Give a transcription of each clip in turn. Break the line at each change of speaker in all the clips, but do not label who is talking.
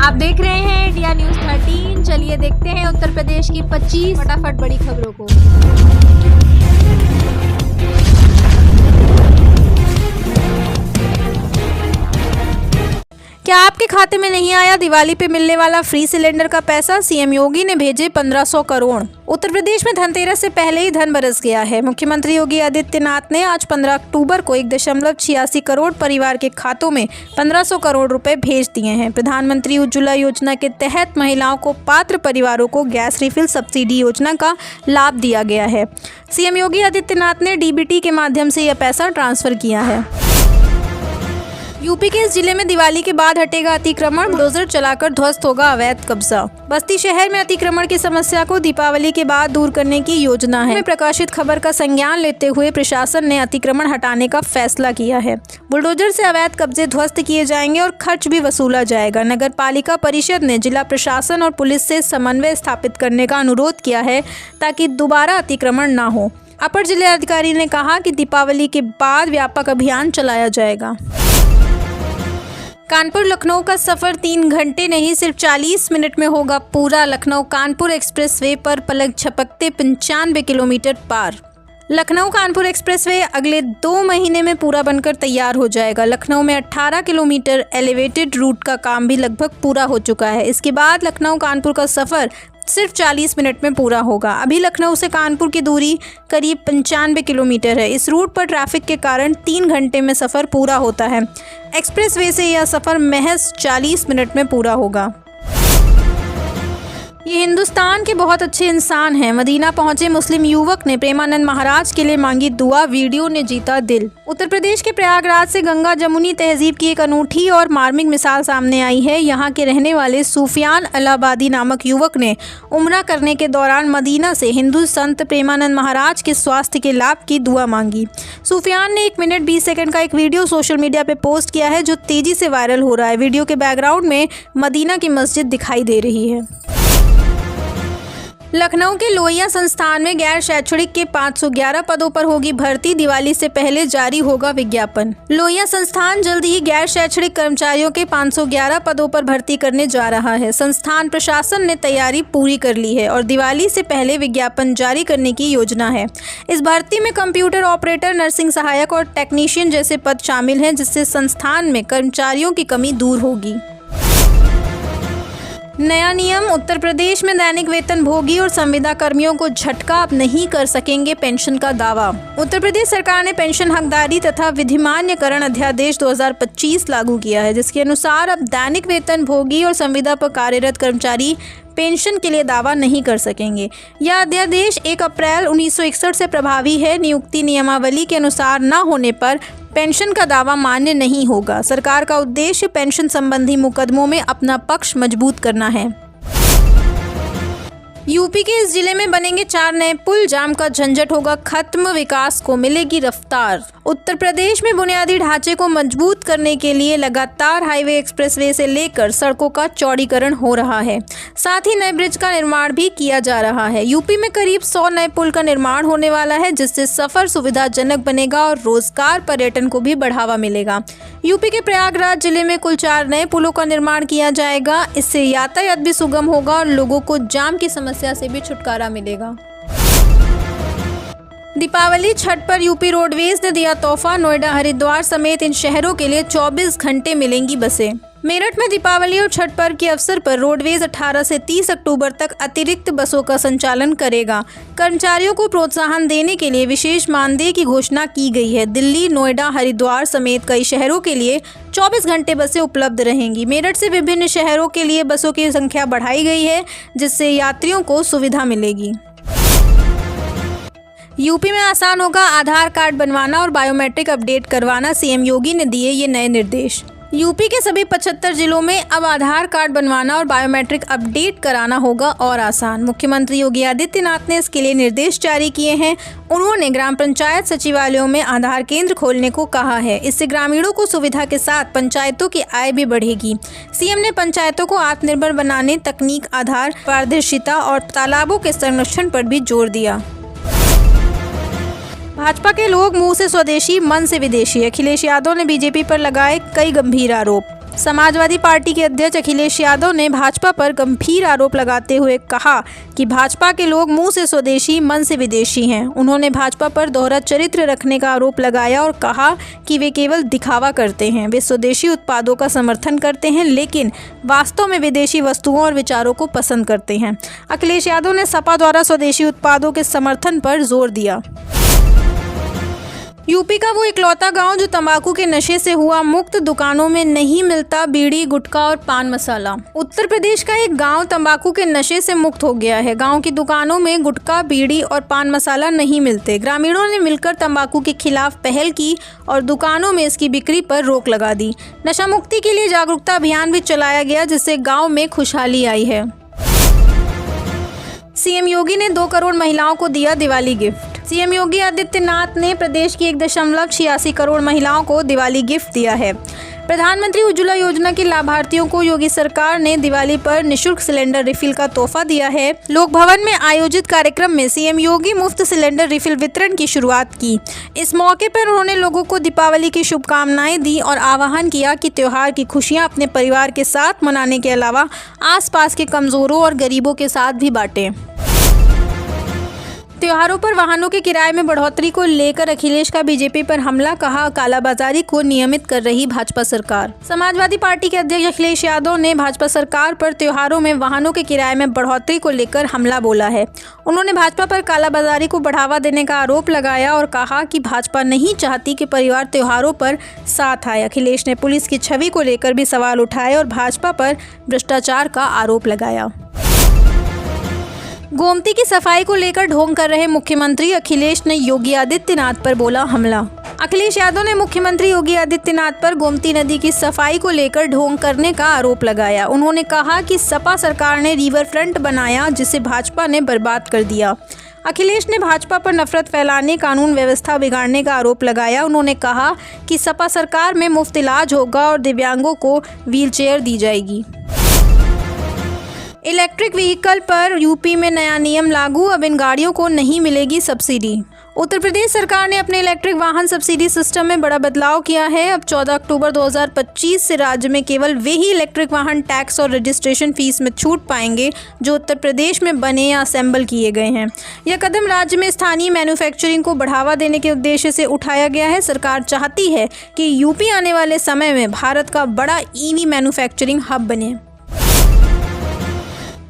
आप देख रहे हैं इंडिया न्यूज़ 13। चलिए देखते हैं उत्तर प्रदेश की 25 फटाफट बड़ी खबरों को। क्या आपके खाते में नहीं आया दिवाली पे मिलने वाला फ्री सिलेंडर का पैसा? सीएम योगी ने भेजे 1500 करोड़। उत्तर प्रदेश में धनतेरस से पहले ही धन बरस गया है। मुख्यमंत्री योगी आदित्यनाथ ने आज 15 अक्टूबर को 1.86 करोड़ परिवार के खातों में 1500 करोड़ रुपए भेज दिए हैं। प्रधानमंत्री उज्ज्वला योजना के तहत महिलाओं को पात्र परिवारों को गैस रिफिल सब्सिडी योजना का लाभ दिया गया है। सीएम योगी आदित्यनाथ ने डीबीटी के माध्यम से यह पैसा ट्रांसफर किया है। यूपी के इस जिले में दिवाली के बाद हटेगा अतिक्रमण, बुलडोजर चलाकर ध्वस्त होगा अवैध कब्जा। बस्ती शहर में अतिक्रमण की समस्या को दीपावली के बाद दूर करने की योजना है। प्रकाशित खबर का संज्ञान लेते हुए प्रशासन ने अतिक्रमण हटाने का फैसला किया है। बुलडोजर से अवैध कब्जे ध्वस्त किए जाएंगे और खर्च भी वसूला जाएगा। नगर पालिका परिषद ने जिला प्रशासन और पुलिस से समन्वय स्थापित करने का अनुरोध किया है ताकि दोबारा अतिक्रमण न हो। अपर जिलाधिकारी ने कहा कि दीपावली के बाद व्यापक अभियान चलाया जाएगा। कानपुर लखनऊ का सफर 3 घंटे नहीं सिर्फ 40 मिनट में होगा पूरा। लखनऊ कानपुर एक्सप्रेसवे पर पलक झपकते 95 किलोमीटर पार। लखनऊ कानपुर एक्सप्रेसवे अगले 2 महीने में पूरा बनकर तैयार हो जाएगा। लखनऊ में 18 किलोमीटर एलिवेटेड रूट का काम भी लगभग पूरा हो चुका है। इसके बाद लखनऊ कानपुर का सफर सिर्फ 40 मिनट में पूरा होगा। अभी लखनऊ से कानपुर की दूरी करीब 95 किलोमीटर है। इस रूट पर ट्रैफिक के कारण 3 घंटे में सफ़र पूरा होता है। एक्सप्रेसवे से यह सफ़र महज 40 मिनट में पूरा होगा। ये हिंदुस्तान के बहुत अच्छे इंसान हैं। मदीना पहुंचे मुस्लिम युवक ने प्रेमानंद महाराज के लिए मांगी दुआ, वीडियो ने जीता दिल। उत्तर प्रदेश के प्रयागराज से गंगा जमुनी तहजीब की एक अनूठी और मार्मिक मिसाल सामने आई है। यहाँ के रहने वाले सूफियान अलाहाबादी नामक युवक ने उम्रा करने के दौरान मदीना से हिंदू संत प्रेमानंद महाराज के स्वास्थ्य के लाभ की दुआ मांगी। सूफियान ने 1 मिनट 20 सेकंड का एक वीडियो सोशल मीडिया पे पोस्ट किया है जो तेजी से वायरल हो रहा है। वीडियो के बैकग्राउंड में मदीना की मस्जिद दिखाई दे रही है। लखनऊ के लोहिया संस्थान में गैर शैक्षणिक के 511 पदों पर होगी भर्ती। दिवाली से पहले जारी होगा विज्ञापन। लोहिया संस्थान जल्द ही गैर शैक्षणिक कर्मचारियों के 511 पदों पर भर्ती करने जा रहा है। संस्थान प्रशासन ने तैयारी पूरी कर ली है और दिवाली से पहले विज्ञापन जारी करने की योजना है। इस भर्ती में कंप्यूटर ऑपरेटर, नर्सिंग सहायक और टेक्नीशियन जैसे पद शामिल हैं, जिससे संस्थान में कर्मचारियों की कमी दूर होगी। नया नियम, उत्तर प्रदेश में दैनिक वेतन भोगी और संविदा कर्मियों को झटका, अब नहीं कर सकेंगे पेंशन का दावा। उत्तर प्रदेश सरकार ने पेंशन हकदारी तथा विधिमान्यकरण अध्यादेश 2025 लागू किया है, जिसके अनुसार अब दैनिक वेतन भोगी और संविदा पर कार्यरत कर्मचारी पेंशन के लिए दावा नहीं कर सकेंगे। यह अध्यादेश 1 अप्रैल 1961 से प्रभावी है। नियुक्ति नियमावली के अनुसार न होने पर पेंशन का दावा मान्य नहीं होगा। सरकार का उद्देश्य पेंशन संबंधी मुकदमों में अपना पक्ष मजबूत करना है। यूपी के इस जिले में बनेंगे 4 नए पुल, जाम का झंझट होगा खत्म, विकास को मिलेगी रफ्तार। उत्तर प्रदेश में बुनियादी ढांचे को मजबूत करने के लिए लगातार हाईवे, एक्सप्रेसवे से लेकर सड़कों का चौड़ीकरण हो रहा है। साथ ही नए ब्रिज का निर्माण भी किया जा रहा है। यूपी में करीब 100 नए पुल का निर्माण होने वाला है, जिससे सफर सुविधाजनक बनेगा और रोजगार, पर्यटन को भी बढ़ावा मिलेगा। यूपी के प्रयागराज जिले में कुल 4 नए पुलों का निर्माण किया जाएगा। इससे यातायात भी सुगम होगा और लोगों को जाम की समस्या से भी छुटकारा मिलेगा। दीपावली छठ पर यूपी रोडवेज ने दिया तोहफा। नोएडा, हरिद्वार समेत इन शहरों के लिए 24 घंटे मिलेंगी बसें। मेरठ में दीपावली और छठ पर्व के अवसर पर रोडवेज 18 से 30 अक्टूबर तक अतिरिक्त बसों का संचालन करेगा। कर्मचारियों को प्रोत्साहन देने के लिए विशेष मानदेय की घोषणा की गई है। दिल्ली, नोएडा, हरिद्वार समेत कई शहरों के लिए 24 घंटे बसें उपलब्ध रहेंगी। मेरठ से विभिन्न शहरों के लिए बसों की संख्या बढ़ाई गई है, जिससे यात्रियों को सुविधा मिलेगी। यूपी में आसान होगा आधार कार्ड बनवाना और बायोमेट्रिक अपडेट करवाना। सीएम योगी ने दिए ये नए निर्देश। यूपी के सभी 75 जिलों में अब आधार कार्ड बनवाना और बायोमेट्रिक अपडेट कराना होगा और आसान। मुख्यमंत्री योगी आदित्यनाथ ने इसके लिए निर्देश जारी किए हैं। उन्होंने ग्राम पंचायत सचिवालयों में आधार केंद्र खोलने को कहा है। इससे ग्रामीणों को सुविधा के साथ पंचायतों की आय भी बढ़ेगी। सीएम ने पंचायतों को आत्मनिर्भर बनाने, तकनीक आधार, पारदर्शिता और तालाबों के संरक्षण पर भी जोर दिया। भाजपा के लोग मुंह से स्वदेशी, मन से विदेशी। अखिलेश यादव ने बीजेपी पर लगाए कई गंभीर आरोप। समाजवादी पार्टी के अध्यक्ष अखिलेश यादव ने भाजपा पर गंभीर आरोप लगाते हुए कहा कि भाजपा के लोग मुंह से स्वदेशी मन से विदेशी हैं। उन्होंने भाजपा पर दोहरा चरित्र रखने का आरोप लगाया और कहा कि वे केवल दिखावा करते हैं। वे स्वदेशी उत्पादों का समर्थन करते हैं लेकिन वास्तव में विदेशी वस्तुओं और विचारों को पसंद करते हैं। अखिलेश यादव ने सपा द्वारा स्वदेशी उत्पादों के समर्थन पर जोर दिया। यूपी का वो इकलौता गांव जो तंबाकू के नशे से हुआ मुक्त, दुकानों में नहीं मिलता बीड़ी, गुटखा और पान मसाला। उत्तर प्रदेश का एक गांव तंबाकू के नशे से मुक्त हो गया है। गांव की दुकानों में गुटखा, बीड़ी और पान मसाला नहीं मिलते। ग्रामीणों ने मिलकर तंबाकू के खिलाफ पहल की और दुकानों में इसकी बिक्री पर रोक लगा दी। नशा मुक्ति के लिए जागरूकता अभियान भी चलाया गया जिससे गाँव में खुशहाली आई है। सीएम योगी ने 2 करोड़ महिलाओं को दिया दिवाली गिफ्ट। सीएम योगी आदित्यनाथ ने प्रदेश की 1.86 करोड़ महिलाओं को दिवाली गिफ्ट दिया है। प्रधानमंत्री उज्ज्वला योजना के लाभार्थियों को योगी सरकार ने दिवाली पर निःशुल्क सिलेंडर रिफिल का तोहफा दिया है। लोक भवन में आयोजित कार्यक्रम में सीएम योगी मुफ्त सिलेंडर रिफिल वितरण की शुरुआत की। इस मौके पर उन्होंने लोगों को दीपावली की शुभकामनाएं दी और आह्वान किया कि त्योहार की खुशियां अपने परिवार के साथ मनाने के अलावा आसपास के कमजोरों और गरीबों के साथ भी बांटें। त्योहारों पर वाहनों के किराए में बढ़ोतरी को लेकर अखिलेश का बीजेपी पर हमला, कहा कालाबाजारी को नियमित कर रही भाजपा सरकार। समाजवादी पार्टी के अध्यक्ष अखिलेश यादव ने भाजपा सरकार पर त्योहारों में वाहनों के किराए में बढ़ोतरी को लेकर हमला बोला है। उन्होंने भाजपा पर कालाबाजारी को बढ़ावा देने का आरोप लगाया और कहा कि भाजपा नहीं चाहती कि परिवार त्योहारों पर साथ आए। अखिलेश ने पुलिस की छवि को लेकर भी सवाल उठाए और भाजपा पर भ्रष्टाचार का आरोप लगाया। गोमती की सफाई को लेकर ढोंग कर रहे मुख्यमंत्री अखिलेश ने योगी आदित्यनाथ पर बोला हमला। अखिलेश यादव ने मुख्यमंत्री योगी आदित्यनाथ पर गोमती नदी की सफाई को लेकर ढोंग करने का आरोप लगाया। उन्होंने कहा कि सपा सरकार ने रिवर फ्रंट बनाया जिसे भाजपा ने बर्बाद कर दिया। अखिलेश ने भाजपा पर नफरत फैलाने, कानून व्यवस्था बिगाड़ने का आरोप लगाया। उन्होंने कहा कि सपा सरकार में मुफ्त इलाज होगा और दिव्यांगों को व्हीलचेयर दी जाएगी। इलेक्ट्रिक व्हीकल पर यूपी में नया नियम लागू, अब इन गाड़ियों को नहीं मिलेगी सब्सिडी। उत्तर प्रदेश सरकार ने अपने इलेक्ट्रिक वाहन सब्सिडी सिस्टम में बड़ा बदलाव किया है। अब 14 अक्टूबर 2025 से राज्य में केवल वे ही इलेक्ट्रिक वाहन टैक्स और रजिस्ट्रेशन फीस में छूट पाएंगे जो उत्तर प्रदेश में बने या असेंबल किए गए हैं। यह कदम राज्य में स्थानीय मैन्युफैक्चरिंग को बढ़ावा देने के उद्देश्य से उठाया गया है। सरकार चाहती है कि यूपी आने वाले समय में भारत का बड़ा ईवी मैन्युफैक्चरिंग हब बने।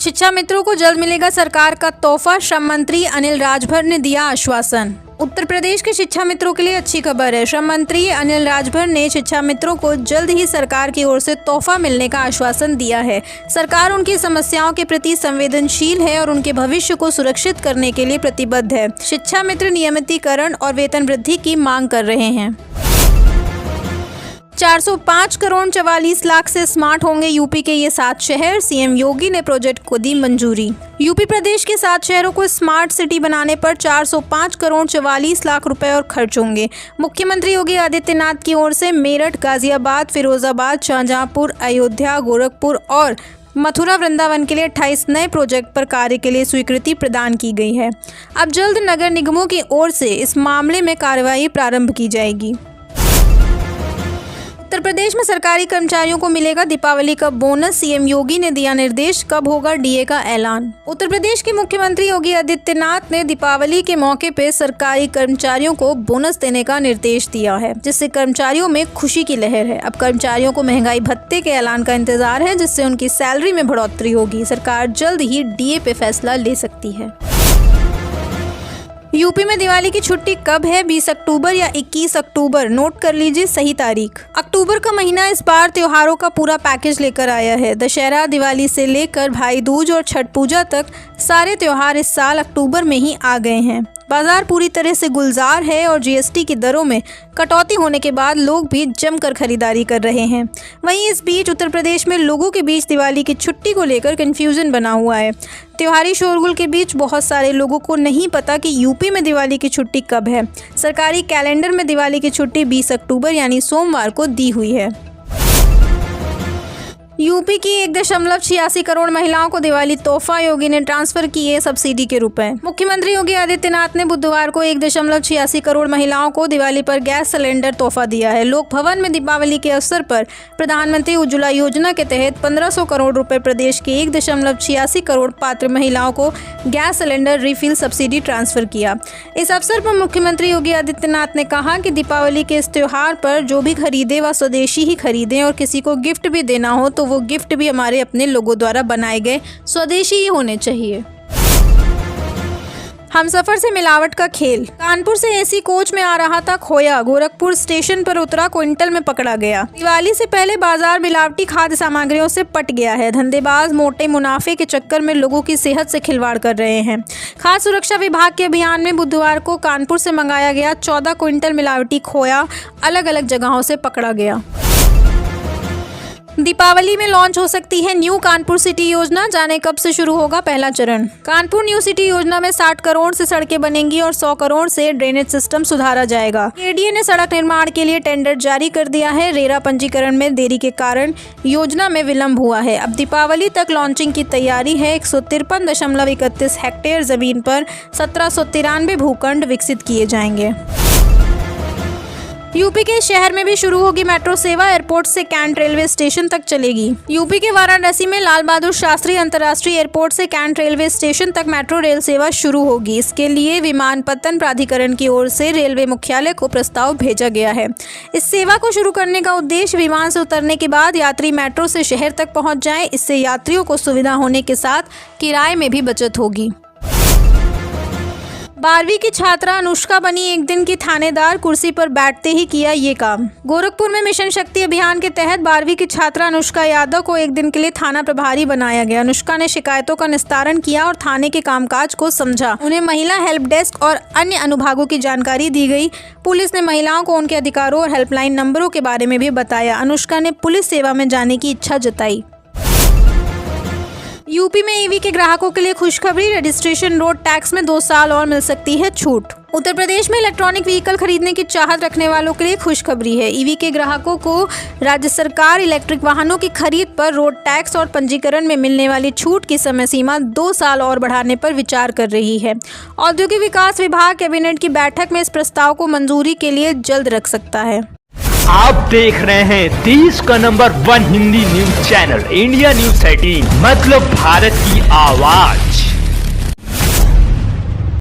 शिक्षा मित्रों को जल्द मिलेगा सरकार का तोहफा, श्रम मंत्री अनिल राजभर ने दिया आश्वासन। उत्तर प्रदेश के शिक्षा मित्रों के लिए अच्छी खबर है। श्रम मंत्री अनिल राजभर ने शिक्षा मित्रों को जल्द ही सरकार की ओर से तोहफा मिलने का आश्वासन दिया है। सरकार उनकी समस्याओं के प्रति संवेदनशील है और उनके भविष्य को सुरक्षित करने के लिए प्रतिबद्ध है। शिक्षा मित्र नियमितीकरण और वेतन वृद्धि की मांग कर रहे हैं। 405 करोड़ 44 लाख से स्मार्ट होंगे यूपी के ये 7 शहर, सीएम योगी ने प्रोजेक्ट को दी मंजूरी। यूपी प्रदेश के 7 शहरों को स्मार्ट सिटी बनाने पर 405 करोड़ 44 लाख रुपए और खर्च होंगे। मुख्यमंत्री योगी आदित्यनाथ की ओर से मेरठ, गाजियाबाद, फिरोजाबाद, शाहजहांपुर, अयोध्या, गोरखपुर और मथुरा वृंदावन के लिए 28 नए प्रोजेक्ट पर कार्य के लिए स्वीकृति प्रदान की गई है। अब जल्द नगर निगमों की ओर से इस मामले में कार्रवाई प्रारंभ की जाएगी। उत्तर प्रदेश में सरकारी कर्मचारियों को मिलेगा दीपावली का बोनस, सीएम योगी ने दिया निर्देश, कब होगा डीए का ऐलान। उत्तर प्रदेश के मुख्यमंत्री योगी आदित्यनाथ ने दीपावली के मौके पर सरकारी कर्मचारियों को बोनस देने का निर्देश दिया है जिससे कर्मचारियों में खुशी की लहर है। अब कर्मचारियों को महंगाई भत्ते के ऐलान का इंतजार है जिससे उनकी सैलरी में बढ़ोतरी होगी। सरकार जल्द ही डीए पे फैसला ले सकती है। यूपी में दिवाली की छुट्टी कब है? 20 अक्टूबर या 21 अक्टूबर? नोट कर लीजिए सही तारीख। अक्टूबर का महीना इस बार त्योहारों का पूरा पैकेज लेकर आया है। दशहरा, दिवाली से लेकर भाई दूज और छठ पूजा तक सारे त्योहार इस साल अक्टूबर में ही आ गए हैं। बाजार पूरी तरह से गुलजार है और जीएसटी की दरों में कटौती होने के बाद लोग भी जमकर खरीदारी कर रहे हैं। वहीं इस बीच उत्तर प्रदेश में लोगों के बीच दिवाली की छुट्टी को लेकर कंफ्यूजन बना हुआ है। त्योहारी शोरगुल के बीच बहुत सारे लोगों को नहीं पता कि यूपी में दिवाली की छुट्टी कब है। सरकारी कैलेंडर में दिवाली की छुट्टी 20 अक्टूबर यानी सोमवार को दी हुई है। यूपी की 1.86 करोड़ महिलाओं को दिवाली तोहफा, योगी ने ट्रांसफर किए सब्सिडी के रूप में। मुख्यमंत्री योगी आदित्यनाथ ने बुधवार को 1.86 करोड़ महिलाओं को दिवाली पर गैस सिलेंडर तोहफा दिया है। लोक भवन में दीपावली के अवसर पर प्रधानमंत्री उज्ज्वला योजना के तहत 1500 करोड़ रुपए प्रदेश के 1.86 करोड़ पात्र महिलाओं को gas cylinder refill subsidy transfer किया। इस अवसर पर मुख्यमंत्री योगी आदित्यनाथ ने कहा कि दीपावली के इस त्योहार पर जो भी खरीदे वह स्वदेशी ही खरीदें और किसी को गिफ्ट भी देना हो तो वो गिफ्ट भी हमारे अपने लोगों द्वारा बनाए गए स्वदेशी ही होने चाहिए। हमसफर से मिलावट का खेल। कानपुर से एसी कोच में आ रहा था खोया, गोरखपुर स्टेशन पर उतरा, क्विंटल में पकड़ा गया। दिवाली से पहले बाजार मिलावटी खाद्य सामग्रियों से पट गया है। धंधेबाज मोटे मुनाफे के चक्कर में लोगों की सेहत से खिलवाड़ कर रहे हैं। खाद्य सुरक्षा विभाग के अभियान में बुधवार को कानपुर से मंगाया गया 14 क्विंटल मिलावटी खोया अलग अलग जगहों से पकड़ा गया। दीपावली में लॉन्च हो सकती है न्यू कानपुर सिटी योजना, जाने कब से शुरू होगा पहला चरण। कानपुर न्यू सिटी योजना में 60 करोड़ से सड़कें बनेंगी और 100 करोड़ से ड्रेनेज सिस्टम सुधारा जाएगा। केडीए ने सड़क निर्माण के लिए टेंडर जारी कर दिया है। रेरा पंजीकरण में देरी के कारण योजना में विलंब हुआ है। अब दीपावली तक लॉन्चिंग की तैयारी है। 153.31 हेक्टेयर जमीन पर 1793 भूखंड विकसित किए जाएंगे। यूपी के शहर में भी शुरू होगी मेट्रो सेवा, एयरपोर्ट से कैंट रेलवे स्टेशन तक चलेगी। यूपी के वाराणसी में लाल बहादुर शास्त्री अंतर्राष्ट्रीय एयरपोर्ट से कैंट रेलवे स्टेशन तक मेट्रो रेल सेवा शुरू होगी। इसके लिए विमानपत्तन प्राधिकरण की ओर से रेलवे मुख्यालय को प्रस्ताव भेजा गया है। इस सेवा को शुरू करने का उद्देश्य विमान से उतरने के बाद यात्री मेट्रो से शहर तक पहुँच जाए। इससे यात्रियों को सुविधा होने के साथ किराए में भी बचत होगी। 12वीं की छात्रा अनुष्का बनी एक दिन की थानेदार, कुर्सी पर बैठते ही किया ये काम। गोरखपुर में मिशन शक्ति अभियान के तहत 12वीं की छात्रा अनुष्का यादव को एक दिन के लिए थाना प्रभारी बनाया गया। अनुष्का ने शिकायतों का निस्तारण किया और थाने के कामकाज को समझा। उन्हें महिला हेल्प डेस्क और अन्य अनुभागों की जानकारी दी गई। पुलिस ने महिलाओं को उनके अधिकारों और हेल्पलाइन नंबरों के बारे में भी बताया। अनुष्का ने पुलिस सेवा में जाने की इच्छा जताई। यूपी में ईवी के ग्राहकों के लिए खुशखबरी, रजिस्ट्रेशन रोड टैक्स में 2 साल और मिल सकती है छूट। उत्तर प्रदेश में इलेक्ट्रॉनिक व्हीकल खरीदने की चाहत रखने वालों के लिए खुशखबरी है। ईवी के ग्राहकों को राज्य सरकार इलेक्ट्रिक वाहनों की खरीद पर रोड टैक्स और पंजीकरण में मिलने वाली छूट की समय सीमा 2 साल और बढ़ाने पर विचार कर रही है। औद्योगिक विकास विभाग कैबिनेट की बैठक में इस प्रस्ताव को मंजूरी के लिए जल्द रख सकता है।
आप देख रहे हैं देश का number 1 Hindi news channel India news 18, मतलब भारत की आवाज।